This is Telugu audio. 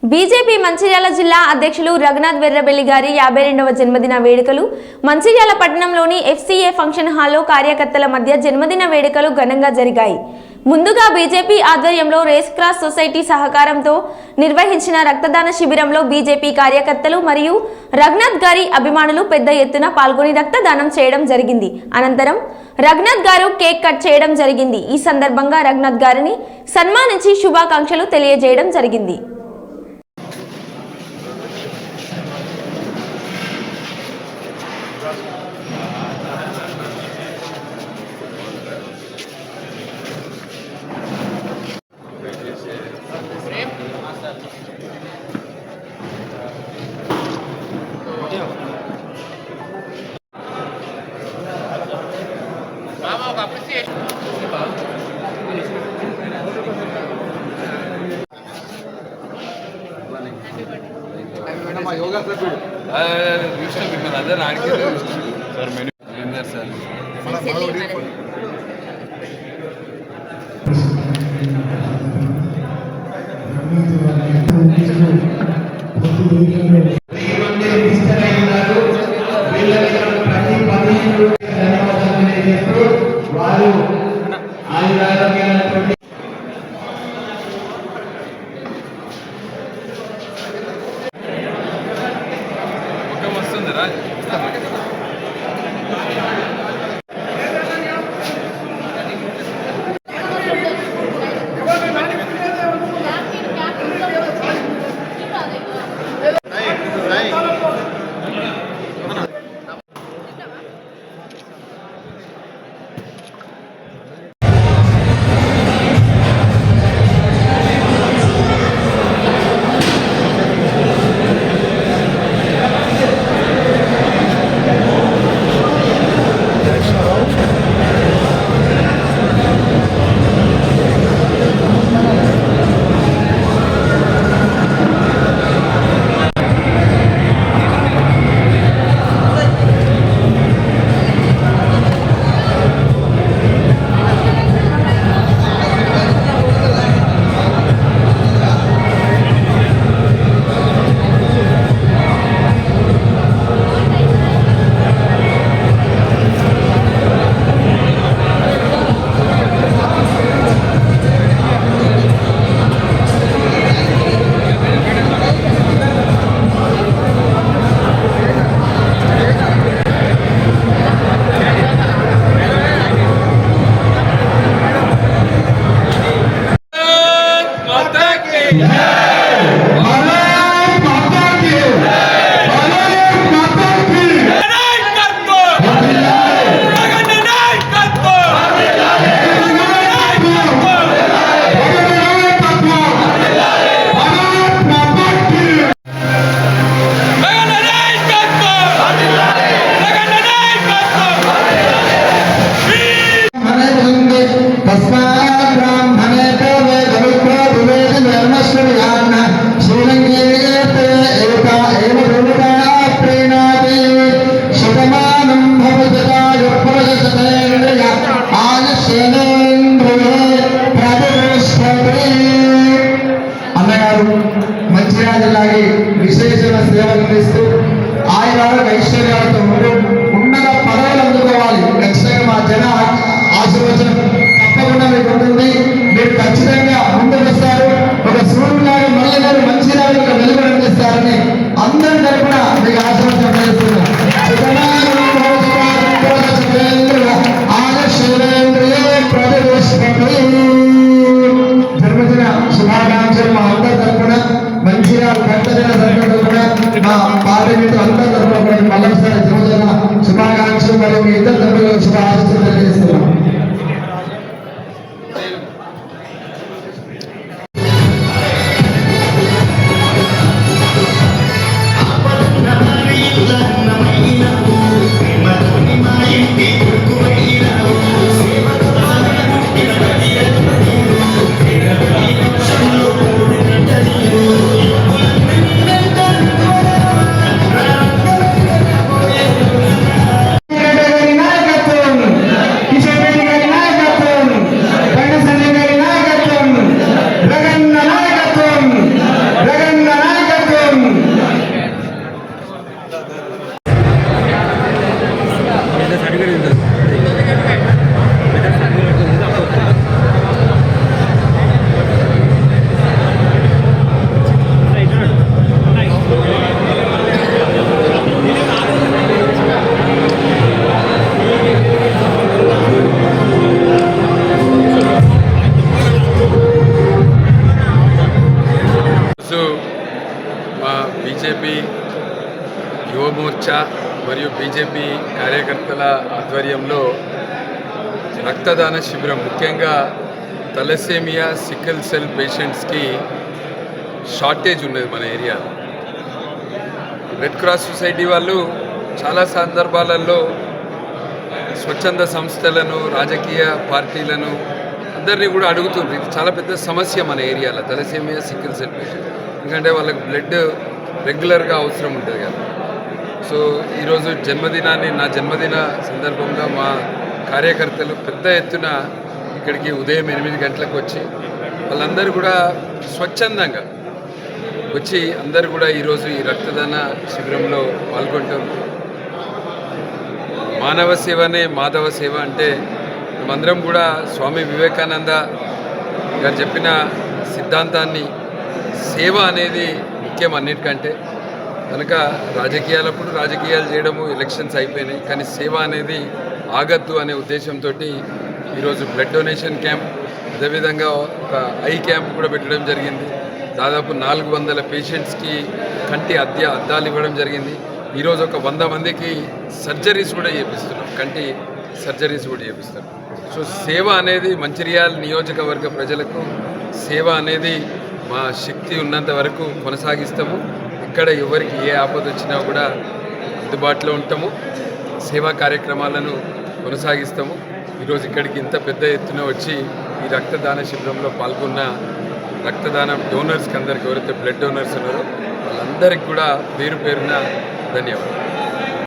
బీజేపీ మంచిర్యాల జిల్లా అధ్యక్షులు రఘునాథ్ వెర్రబెల్లి గారి 52వ జన్మదిన వేడుకలు మంచిర్యాల పట్టణంలోని ఎఫ్సీఏ ఫంక్షన్ హాల్లో కార్యకర్తల మధ్య జన్మదిన వేడుకలు ఘనంగా జరిగాయి. ముందుగా బీజేపీ ఆధ్వర్యంలో రేస్ క్రాస్ సొసైటీ సహకారంతో నిర్వహించిన రక్తదాన శిబిరంలో బీజేపీ కార్యకర్తలు మరియు రఘునాథ్ గారి అభిమానులు పెద్ద ఎత్తున పాల్గొని రక్తదానం చేయడం జరిగింది. అనంతరం రఘునాథ్ గారు కేక్ కట్ చేయడం జరిగింది. ఈ సందర్భంగా రఘునాథ్ గారిని సన్మానించి శుభాకాంక్షలు తెలియజేయడం జరిగింది. యోగా అదే రానికి సార్ మెనూ సార్ మంచిర్యాలకి విశేషణ సేవలు చేస్తూ ఆయన ఐశ్వర్యాలతో ఉన్నత పదవులు అందుకోవాలి. ఖచ్చితంగా మా జన ఆశీర్వచనం తప్పకుండా మీకు ఉంటుంది. మీరు ఖచ్చితంగా ముందుకు వస్తారు. ఒక సూర్యులాగా మళ్ళీ గారు మంచిర్యాలకు వెలుగు అందిస్తారని అందరి తరపున మీకు ఆశీర్వచనం చేస్తున్నాను. జన్మదిన శుభాకాంక్షలు మా అందరి తరపున మంచిర్యాల పెద్దదిన తరపున కూడా మా పార్లమెంట్ అందరి తరపున కూడా మళ్ళొకసారి జన్మదిన శుభాకాంక్షలు మరియు మీ ఇద్దరు తరపున శుభాకాంక్షలు తెలియజేస్తున్నాం. బీజేపీ యువమోర్చా మరియు బీజేపీ కార్యకర్తల ఆధ్వర్యంలో రక్తదాన శిబిరం, ముఖ్యంగా తలసేమియా సికిల్ సెల్ పేషెంట్స్కి షార్టేజ్ ఉన్నది మన ఏరియాలో. రెడ్ క్రాస్ సొసైటీ వాళ్ళు చాలా సందర్భాలలో స్వచ్ఛంద సంస్థలను, రాజకీయ పార్టీలను అందరినీ కూడా అడుగుతుంది. ఇది చాలా పెద్ద సమస్య మన ఏరియాలో, తలసేమియా సికిల్ సెల్ పేషెంట్. ఎందుకంటే వాళ్ళకి బ్లడ్ రెగ్యులర్గా అవసరం ఉంటుంది కదా. సో ఈరోజు నా జన్మదిన సందర్భంగా మా కార్యకర్తలు పెద్ద ఎత్తున ఇక్కడికి ఉదయం 8 గంటలకు వచ్చి వాళ్ళందరూ కూడా స్వచ్ఛందంగా వచ్చి అందరూ కూడా ఈరోజు ఈ రక్తదాన శిబిరంలో పాల్గొంటారు. మానవ సేవనే మాధవ సేవ అంటే మేమందరం కూడా స్వామి వివేకానంద గారు చెప్పిన సిద్ధాంతాన్ని, సేవ అనేది ముఖ్యం అన్నిటికంటే. కనుక రాజకీయాలప్పుడు రాజకీయాలు చేయడము, ఎలక్షన్స్ అయిపోయినాయి, కానీ సేవ అనేది ఆగద్దు అనే ఉద్దేశంతో ఈరోజు బ్లడ్ డొనేషన్ క్యాంప్, అదేవిధంగా ఒక ఐ క్యాంప్ కూడా పెట్టడం జరిగింది. దాదాపు 400 పేషెంట్స్కి కంటి అద్దాలు ఇవ్వడం జరిగింది. ఈరోజు ఒక 100 మందికి సర్జరీస్ కూడా చేపిస్తున్నాం, కంటి సర్జరీస్ కూడా చేపిస్తున్నాం. సో సేవ అనేది మంచిర్యాల నియోజకవర్గ ప్రజలకు సేవ అనేది మా శక్తి ఉన్నంత వరకు కొనసాగిస్తాము. ఇక్కడ ఎవరికి ఏ ఆపద వచ్చినా కూడా అందుబాటులో ఉంటాము, సేవా కార్యక్రమాలను కొనసాగిస్తాము. ఈరోజు ఇక్కడికి ఇంత పెద్ద ఎత్తున వచ్చి ఈ రక్తదాన శిబిరంలో పాల్గొన్న రక్తదాన డోనర్స్కి అందరికి, ఎవరైతే బ్లడ్ డోనర్స్ ఉన్నారో వాళ్ళందరికీ కూడా పేరు పేరున ధన్యవాదాలు.